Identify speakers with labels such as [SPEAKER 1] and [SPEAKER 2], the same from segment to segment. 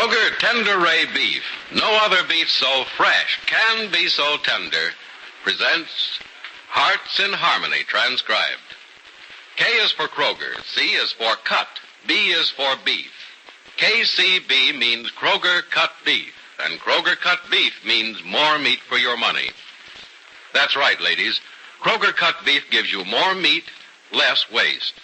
[SPEAKER 1] Kroger Tender Ray Beef. No other beef so fresh, can be so tender, presents Hearts in Harmony, transcribed. K is for Kroger, C is for cut, B is for beef. KCB means Kroger cut beef, and Kroger cut beef means more meat for your money. That's right, ladies. Kroger cut beef gives you more meat, less waste.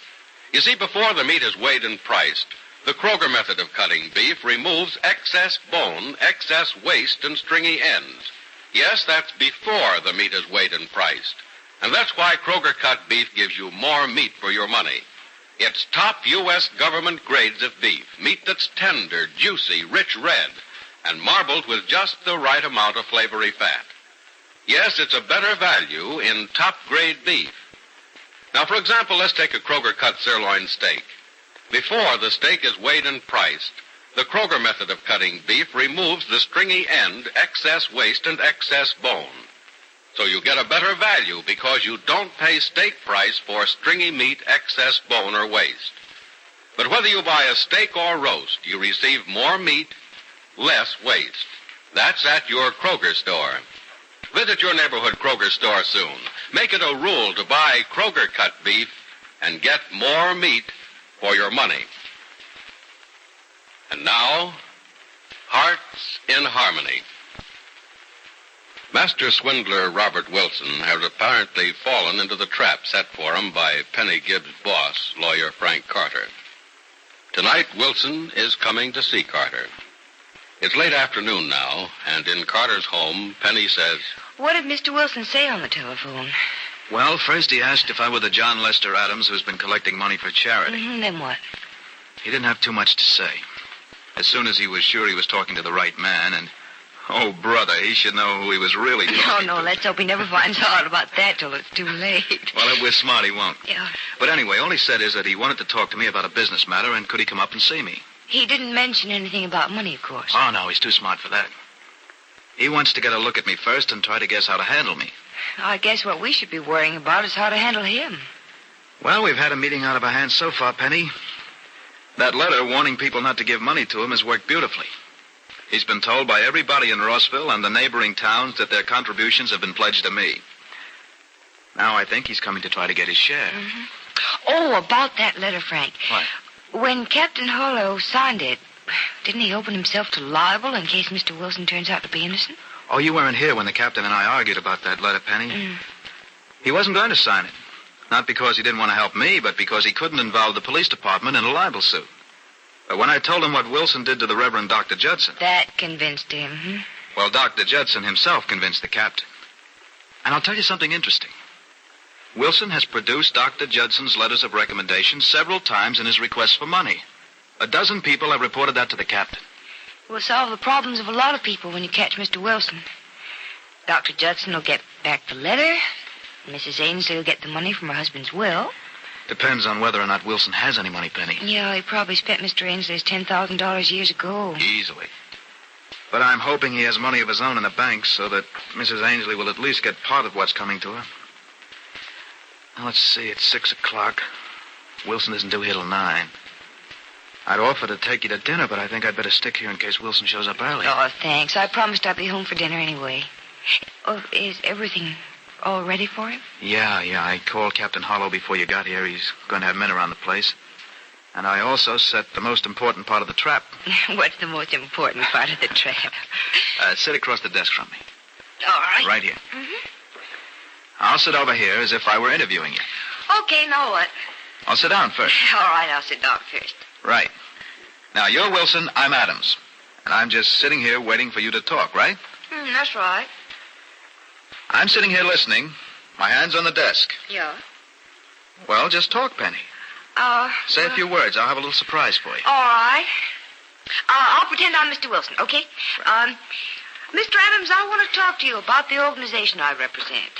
[SPEAKER 1] You see, before the meat is weighed and priced, the Kroger method of cutting beef removes excess bone, excess waste, and stringy ends. Yes, that's before the meat is weighed and priced. And that's why Kroger cut beef gives you more meat for your money. It's top U.S. government grades of beef, meat that's tender, juicy, rich red, and marbled with just the right amount of flavory fat. Yes, it's a better value in top-grade beef. Now, for example, let's take a Kroger cut sirloin steak. Before the steak is weighed and priced, the Kroger method of cutting beef removes the stringy end, excess waste, and excess bone. So you get a better value because you don't pay steak price for stringy meat, excess bone, or waste. But whether you buy a steak or roast, you receive more meat, less waste. That's at your Kroger store. Visit your neighborhood Kroger store soon. Make it a rule to buy Kroger cut beef and get more meat for your money. And now, Hearts in Harmony. Master swindler Robert Wilson has apparently fallen into the trap set for him by Penny Gibbs' boss, lawyer Frank Carter. Tonight, Wilson is coming to see Carter. It's late afternoon now, and in Carter's home, Penny says,
[SPEAKER 2] "What did Mr. Wilson say on the telephone?"
[SPEAKER 3] Well, first he asked if I were the John Lester Adams who's been collecting money for charity.
[SPEAKER 2] Then what?
[SPEAKER 3] He didn't have too much to say. As soon as he was sure he was talking to the right man, and, oh, brother, he should know who he was really talking to.
[SPEAKER 2] No, let's hope he never finds out about that till it's too late.
[SPEAKER 3] Well, if we're smart, he won't.
[SPEAKER 2] Yeah.
[SPEAKER 3] But anyway, all he said is that he wanted to talk to me about a business matter, and could he come up and see me?
[SPEAKER 2] He didn't mention anything about money, of course.
[SPEAKER 3] Oh, no, he's too smart for that. He wants to get a look at me first and try to guess how to handle me.
[SPEAKER 2] I guess what we should be worrying about is how to handle him.
[SPEAKER 3] Well, we've had a meeting out of our hands so far, Penny. That letter warning people not to give money to him has worked beautifully. He's been told by everybody in Rossville and the neighboring towns that their contributions have been pledged to me. Now I think he's coming to try to get his share.
[SPEAKER 2] Mm-hmm. Oh, about that letter, Frank.
[SPEAKER 3] What?
[SPEAKER 2] When Captain Hollow signed it, didn't he open himself to libel in case Mr. Wilson turns out to be innocent?
[SPEAKER 3] Oh, you weren't here when the captain and I argued about that letter, Penny. He wasn't going to sign it. Not because he didn't want to help me, but because he couldn't involve the police department in a libel suit. But when I told him what Wilson did to the Reverend Dr. Judson...
[SPEAKER 2] That convinced him,
[SPEAKER 3] Well, Dr. Judson himself convinced the captain. And I'll tell you something interesting. Wilson has produced Dr. Judson's letters of recommendation several times in his requests for money. 12 people have reported that to the captain.
[SPEAKER 2] We'll solve the problems of a lot of people when you catch Mr. Wilson. Dr. Judson will get back the letter. Mrs. Ainsley will get the money from her husband's will.
[SPEAKER 3] Depends on whether or not Wilson has any money, Penny.
[SPEAKER 2] Yeah, he probably spent Mr. Ainsley's $10,000 years ago.
[SPEAKER 3] Easily. But I'm hoping he has money of his own in the bank so that Mrs. Ainsley will at least get part of what's coming to her. Now, let's see, it's 6 o'clock. Wilson isn't due here till 9. I'd offer to take you to dinner, but I think I'd better stick here in case Wilson shows up early.
[SPEAKER 2] Oh, thanks. I promised I'd be home for dinner anyway. Oh, is everything all ready for him?
[SPEAKER 3] Yeah. I called Captain Hollow before you got here. He's going to have men around the place. And I also set the most important part of the trap.
[SPEAKER 2] What's the most important part of the trap?
[SPEAKER 3] Sit across the desk from me.
[SPEAKER 2] All right.
[SPEAKER 3] Right here.
[SPEAKER 2] Mm-hmm.
[SPEAKER 3] I'll sit over here as if I were interviewing you.
[SPEAKER 2] Okay, now what?
[SPEAKER 3] I'll sit down first.
[SPEAKER 2] All right, I'll sit down first.
[SPEAKER 3] Right. Now, you're Wilson, I'm Adams. And I'm just sitting here waiting for you to talk, right?
[SPEAKER 2] That's right.
[SPEAKER 3] I'm sitting here listening, my hands on the desk.
[SPEAKER 2] Yeah?
[SPEAKER 3] Well, just talk, Penny. Say a few words. I'll have a little surprise for you.
[SPEAKER 2] All right. I'll pretend I'm Mr. Wilson, okay? Mr. Adams, I want to talk to you about the organization I represent.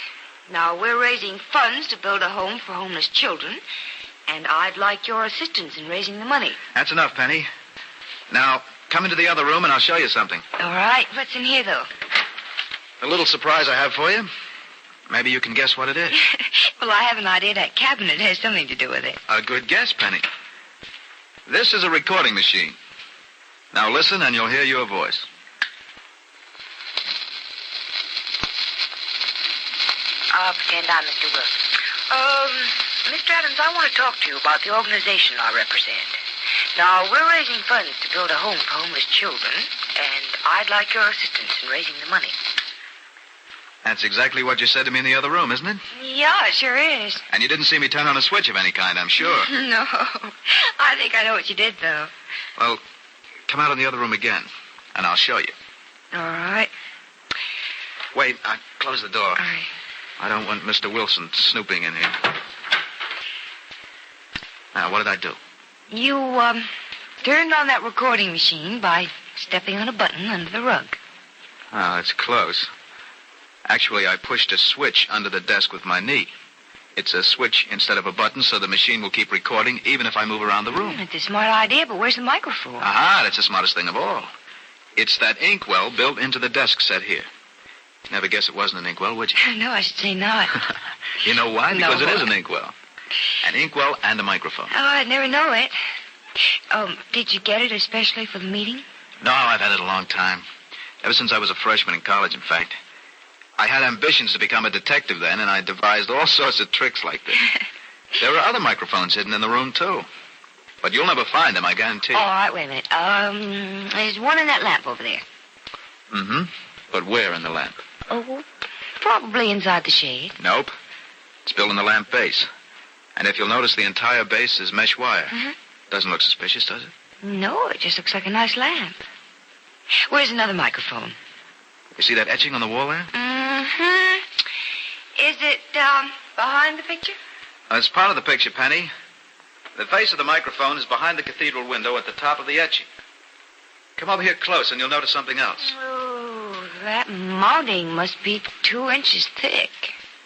[SPEAKER 2] Now, we're raising funds to build a home for homeless children, and I'd like your assistance in raising the money.
[SPEAKER 3] That's enough, Penny. Now, come into the other room and I'll show you something.
[SPEAKER 2] All right. What's in here, though?
[SPEAKER 3] A little surprise I have for you. Maybe you can guess what it is.
[SPEAKER 2] Well, I have an idea that cabinet has something to do with it.
[SPEAKER 3] A good guess, Penny. This is a recording machine. Now listen, and you'll hear your voice.
[SPEAKER 2] I'll pretend I'm Mr. Wilson. Mr. Adams, I want to talk to you about the organization I represent. Now, we're raising funds to build a home for homeless children, and I'd like your assistance in raising the money.
[SPEAKER 3] That's exactly what you said to me in the other room, isn't it?
[SPEAKER 2] Yeah, it sure is.
[SPEAKER 3] And you didn't see me turn on a switch of any kind, I'm sure.
[SPEAKER 2] No. I think I know what you did, though.
[SPEAKER 3] Well, come out in the other room again, and I'll show you.
[SPEAKER 2] All right.
[SPEAKER 3] Wait, close the door.
[SPEAKER 2] All right.
[SPEAKER 3] I don't want Mr. Wilson snooping in here. Now, what did I do?
[SPEAKER 2] You, turned on that recording machine by stepping on a button under the rug.
[SPEAKER 3] Oh, that's close. Actually, I pushed a switch under the desk with my knee. It's a switch instead of a button, so the machine will keep recording even if I move around the room.
[SPEAKER 2] It's a smart idea, but where's the microphone?
[SPEAKER 3] Aha, that's the smartest thing of all. It's that inkwell built into the desk set here. Never guess it wasn't an inkwell, would you?
[SPEAKER 2] No, I should say not.
[SPEAKER 3] You know why?
[SPEAKER 2] No.
[SPEAKER 3] Because it is an inkwell. An inkwell and a microphone.
[SPEAKER 2] Oh, I'd never know it. Did you get it especially for the meeting?
[SPEAKER 3] No, I've had it a long time. Ever since I was a freshman in college, in fact. I had ambitions to become a detective then, and I devised all sorts of tricks like this. There were other microphones hidden in the room, too. But you'll never find them, I guarantee.
[SPEAKER 2] All right, wait a minute. There's one in that lamp over there.
[SPEAKER 3] Mm-hmm. But where in the lamp?
[SPEAKER 2] Oh, probably inside the shade.
[SPEAKER 3] Nope. It's built in the lamp base. And if you'll notice, the entire base is mesh wire.
[SPEAKER 2] Mm-hmm.
[SPEAKER 3] Doesn't look suspicious, does it?
[SPEAKER 2] No, it just looks like a nice lamp. Where's another microphone?
[SPEAKER 3] You see that etching on the wall there?
[SPEAKER 2] Mm-hmm. Is it, behind the picture?
[SPEAKER 3] It's part of the picture, Penny. The face of the microphone is behind the cathedral window at the top of the etching. Come over here close, and you'll notice something else.
[SPEAKER 2] Oh, that mounting must be 2 inches thick.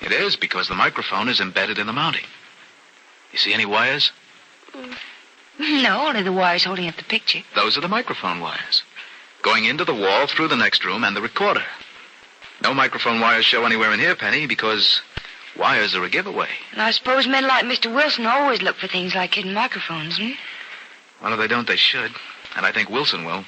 [SPEAKER 3] It is, because the microphone is embedded in the mounting. You see any wires?
[SPEAKER 2] No, only the wires holding up the picture.
[SPEAKER 3] Those are the microphone wires. Going into the wall, through the next room, and the recorder. No microphone wires show anywhere in here, Penny, because wires are a giveaway.
[SPEAKER 2] And I suppose men like Mr. Wilson always look for things like hidden microphones, hmm?
[SPEAKER 3] Well, if they don't, they should. And I think Wilson will.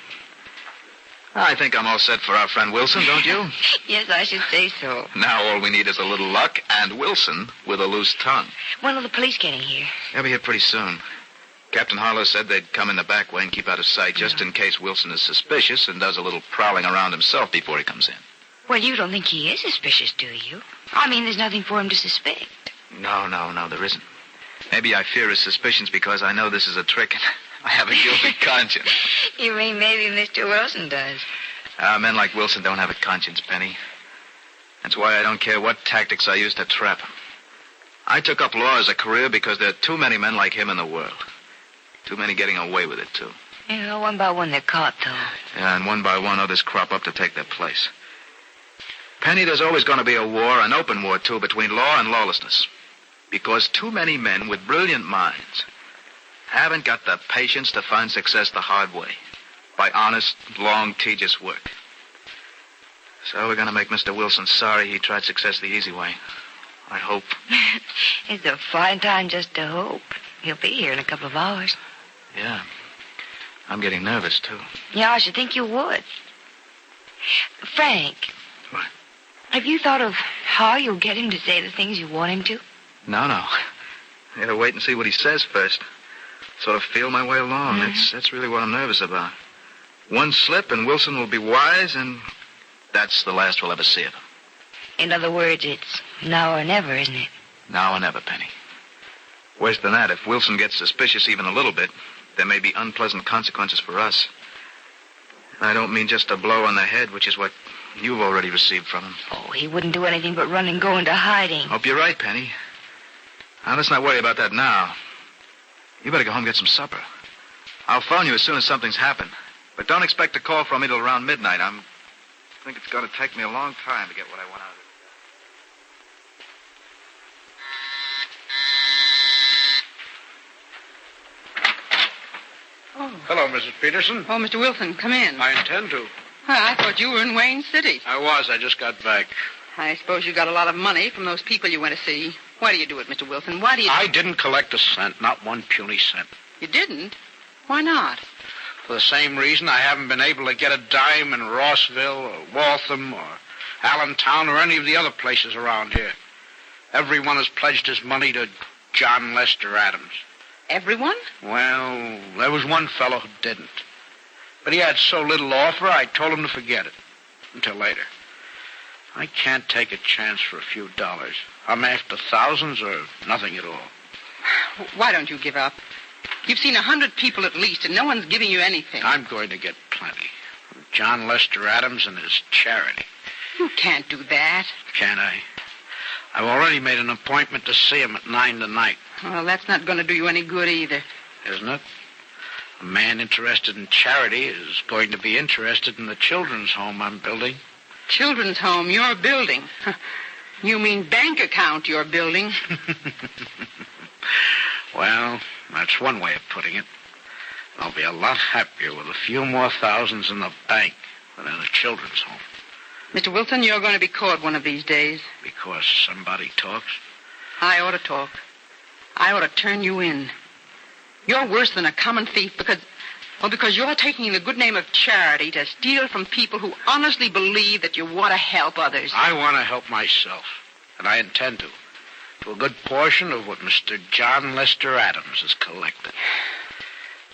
[SPEAKER 3] I think I'm all set for our friend Wilson, don't you?
[SPEAKER 2] Yes, I should say so.
[SPEAKER 3] Now all we need is a little luck and Wilson with a loose tongue.
[SPEAKER 2] When will the police get in here?
[SPEAKER 3] They'll be here pretty soon. Captain Harlow said they'd come in the back way and keep out of sight just in case Wilson is suspicious and does a little prowling around himself before he comes in.
[SPEAKER 2] Well, you don't think he is suspicious, do you? I mean, there's nothing for him to suspect.
[SPEAKER 3] No, there isn't. Maybe I fear his suspicions because I know this is a trick and I have a guilty conscience.
[SPEAKER 2] You mean maybe Mr. Wilson does?
[SPEAKER 3] Men like Wilson don't have a conscience, Penny. That's why I don't care what tactics I use to trap him. I took up law as a career because there are too many men like him in the world. Too many getting away with it, too.
[SPEAKER 2] Yeah, one by one they're caught, though.
[SPEAKER 3] Yeah, and one by one others crop up to take their place. Penny, there's always going to be a war, an open war, too, between law and lawlessness. Because too many men with brilliant minds haven't got the patience to find success the hard way. By honest, long, tedious work. So we're going to make Mr. Wilson sorry he tried success the easy way. I hope.
[SPEAKER 2] It's a fine time just to hope. He'll be here in a couple of hours.
[SPEAKER 3] Yeah. I'm getting nervous, too.
[SPEAKER 2] Yeah, I should think you would. Frank.
[SPEAKER 3] What?
[SPEAKER 2] Have you thought of how you'll get him to say the things you want him to?
[SPEAKER 3] No. I gotta wait and see what he says first. Sort of feel my way along.
[SPEAKER 2] Mm-hmm.
[SPEAKER 3] That's really what I'm nervous about. One slip and Wilson will be wise, and that's the last we'll ever see of him.
[SPEAKER 2] In other words, it's now or never, isn't it?
[SPEAKER 3] Now or never, Penny. Worse than that, if Wilson gets suspicious even a little bit, there may be unpleasant consequences for us. I don't mean just a blow on the head, which is what you've already received from him.
[SPEAKER 2] Oh, he wouldn't do anything but run and go into hiding.
[SPEAKER 3] Hope you're right, Penny. Now, let's not worry about that now. You better go home and get some supper. I'll phone you as soon as something's happened. But don't expect a call from me till around midnight. I think it's going to take me a long time to get what I want out of it.
[SPEAKER 4] Oh. Hello, Mrs. Peterson.
[SPEAKER 5] Oh, Mr. Wilson, come in.
[SPEAKER 4] I intend to.
[SPEAKER 5] I thought you were in Wayne City.
[SPEAKER 4] I just got back.
[SPEAKER 5] I suppose you got a lot of money from those people you went to see. Why do you do it, Mr. Wilson? Why do you...
[SPEAKER 4] I didn't collect a cent, not one puny cent.
[SPEAKER 5] You didn't? Why not?
[SPEAKER 4] For the same reason I haven't been able to get a dime in Rossville or Waltham or Allentown or any of the other places around here. Everyone has pledged his money to John Lester Adams.
[SPEAKER 5] Everyone?
[SPEAKER 4] Well, there was one fellow who didn't. But he had so little offer, I told him to forget it. Until later. I can't take a chance for a few dollars. I'm after thousands or nothing at all.
[SPEAKER 5] Why don't you give up? You've seen 100 people at least, and no one's giving you anything.
[SPEAKER 4] I'm going to get plenty. From John Lester Adams and his charity.
[SPEAKER 5] You can't do that.
[SPEAKER 4] Can't I? I've already made an appointment to see him at 9 tonight.
[SPEAKER 5] Well, that's not going to do you any good either.
[SPEAKER 4] Isn't it? A man interested in charity is going to be interested in the children's home I'm building.
[SPEAKER 5] Children's home you're building? You mean bank account you're building?
[SPEAKER 4] Well, that's one way of putting it. I'll be a lot happier with a few more thousands in the bank than in a children's home.
[SPEAKER 5] Mr. Wilson, you're going to be caught one of these days.
[SPEAKER 4] Because somebody talks?
[SPEAKER 5] I ought to talk. I ought to turn you in. You're worse than a common thief because you're taking the good name of charity to steal from people who honestly believe that you want to help others.
[SPEAKER 4] I want to help myself, and I intend to a good portion of what Mr. John Lester Adams has collected.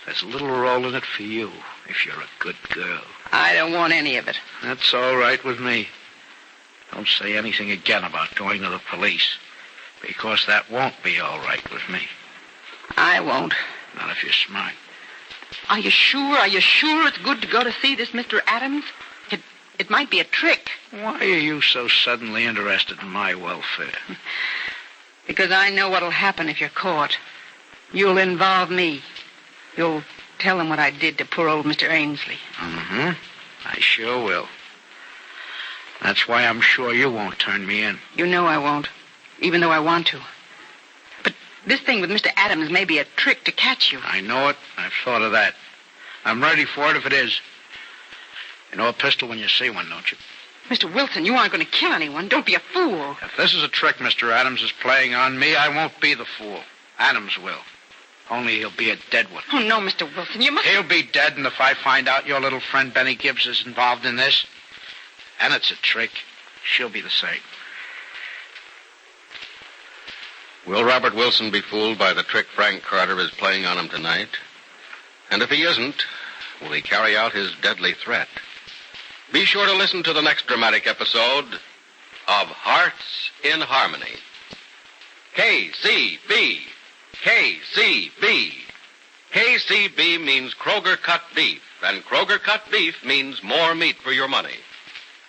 [SPEAKER 4] There's a little role in it for you, if you're a good girl.
[SPEAKER 5] I don't want any of it.
[SPEAKER 4] That's all right with me. Don't say anything again about going to the police, because that won't be all right with me.
[SPEAKER 5] I won't.
[SPEAKER 4] Not if you're smart.
[SPEAKER 5] Are you sure? Are you sure it's good to go to see this Mr. Adams? It might be a trick.
[SPEAKER 4] Why are you so suddenly interested in my welfare?
[SPEAKER 5] Because I know what'll happen if you're caught. You'll involve me. You'll tell them what I did to poor old Mr. Ainsley.
[SPEAKER 4] Mm-hmm. I sure will. That's why I'm sure you won't turn me in.
[SPEAKER 5] You know I won't, even though I want to. But this thing with Mr. Adams may be a trick to catch you.
[SPEAKER 4] I know it. I've thought of that. I'm ready for it if it is. You know a pistol when you see one, don't you?
[SPEAKER 5] Mr. Wilson, you aren't going to kill anyone. Don't be a fool.
[SPEAKER 4] If this is a trick Mr. Adams is playing on me, I won't be the fool. Adams will. Only he'll be a dead one.
[SPEAKER 5] Oh, no, Mr. Wilson, you must...
[SPEAKER 4] He'll be dead, and if I find out your little friend Benny Gibbs is involved in this, and it's a trick, she'll be the same.
[SPEAKER 1] Will Robert Wilson be fooled by the trick Frank Carter is playing on him tonight? And if he isn't, will he carry out his deadly threat? Be sure to listen to the next dramatic episode of Hearts in Harmony. KCB. KCB. KCB means Kroger cut beef, and Kroger cut beef means more meat for your money.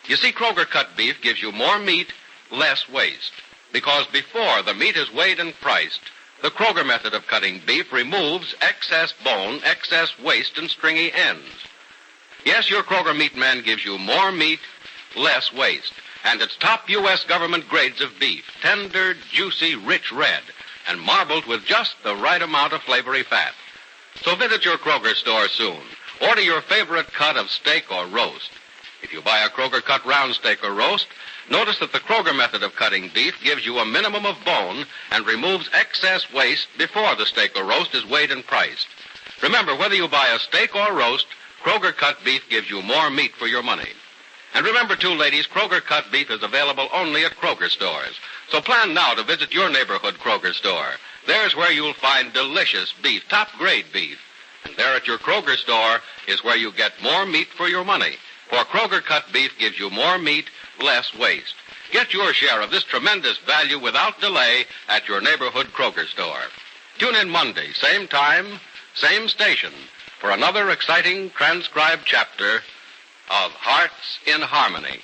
[SPEAKER 1] You see, Kroger cut beef gives you more meat, less waste. Because before the meat is weighed and priced, the Kroger method of cutting beef removes excess bone, excess waste, and stringy ends. Yes, your Kroger meat man gives you more meat, less waste. And it's top U.S. government grades of beef, tender, juicy, rich red, and marbled with just the right amount of flavory fat. So visit your Kroger store soon. Order your favorite cut of steak or roast. If you buy a Kroger cut round steak or roast, notice that the Kroger method of cutting beef gives you a minimum of bone and removes excess waste before the steak or roast is weighed and priced. Remember, whether you buy a steak or roast, Kroger cut beef gives you more meat for your money. And remember, too, ladies, Kroger cut beef is available only at Kroger stores. So plan now to visit your neighborhood Kroger store. There's where you'll find delicious beef, top-grade beef. And there at your Kroger store is where you get more meat for your money. For Kroger cut beef gives you more meat, less waste. Get your share of this tremendous value without delay at your neighborhood Kroger store. Tune in Monday, same time, same station, for another exciting transcribed chapter of Hearts in Harmony.